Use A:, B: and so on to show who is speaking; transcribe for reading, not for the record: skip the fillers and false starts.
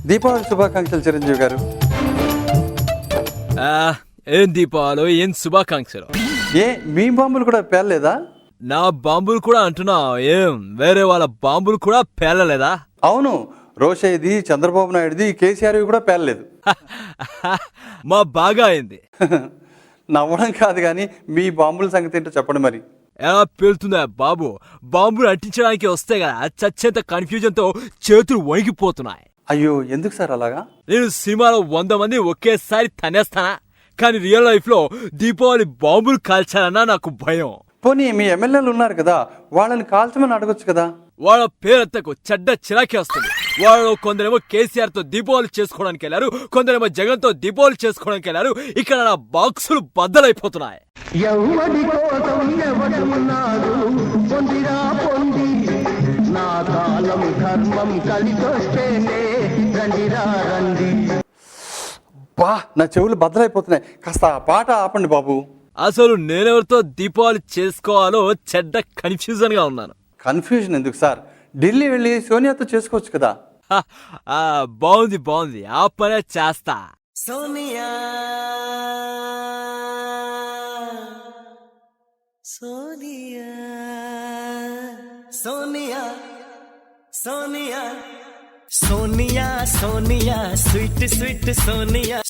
A: దీపావళి శుభాకాంక్షలు చిరంజీవి గారు.
B: ఏం దీపావళి, ఏం శుభాకాంక్షలు?
A: ఏ మీ బాంబులు కూడా పేలలేదా?
B: నా బాంబులు కూడా అంటున్నావు? ఏం వేరే వాళ్ళ బాంబులు కూడా పేలలేదా?
A: అవును, రోషయ్యది, చంద్రబాబు నాయుడుది, కేసీఆర్ కూడా పేలలేదు.
B: మా బాగా అయింది.
A: నవ్వడం కాదు కానీ మీ బాంబుల సంగతి ఏంటో చెప్పండి మరి.
B: ఎలా పేలుతుందా బాబు? బాంబులు అంటించడానికి వస్తే కదా చచ్చేంత కన్ఫ్యూజన్ తో చేతులు వణికిపోతున్నాయి.
A: అయ్యో, ఎందుకు సార్ అలాగా?
B: నేను సినిమాలో 100 మంది ఒకేసారి తనేస్తానా, కానీ రియల్ లైఫ్ లో దీపావళి బాంబులు కాల్చాలన్నా నాకు భయం.
A: పోనీ మీ ఎమ్మెల్యేలు ఉన్నారు కదా, వాళ్ళని కాల్చమని అడగొచ్చు కదా.
B: వాళ్ళ పేరెత్తకు చెడ్డ చిరాకే వస్తుంది. వాళ్ళు కొందరేమో కేసీఆర్ తో దీపావళి చేసుకోవడానికి వెళ్ళారు, కొందరేమో జగన్ తో దీపావళి చేసుకోవడానికి వెళ్ళారు. ఇక్కడ నా బాక్సులు బద్దలైపోతున్నాయి.
C: ఎవడి కోసం ఎవడున్నాడు పొందిరా పొంది, నా కాలం ధర్మం కలిసొస్తేనే రండిరా రండి.
A: బా, నా చెవులు బద్దలైపోతున్నాయి. కాస్త ఆ పాట ఆపండి బాబు.
B: అసలు నేనెవరితో దీపావళి చేసుకోవాలో చెడ్డ కన్ఫ్యూజన్ గా ఉన్నాను.
A: కన్ఫ్యూజన్ ఎందుకు సార్? ఢిల్లీ వెళ్ళి సోనియాతో చేసుకోవచ్చు కదా.
B: బాగుంది బాగుంది, ఆ పనే చేస్తా.
D: Sonia Sonia Sonia Sonia Sonia Sonia sweet sweet Sonia.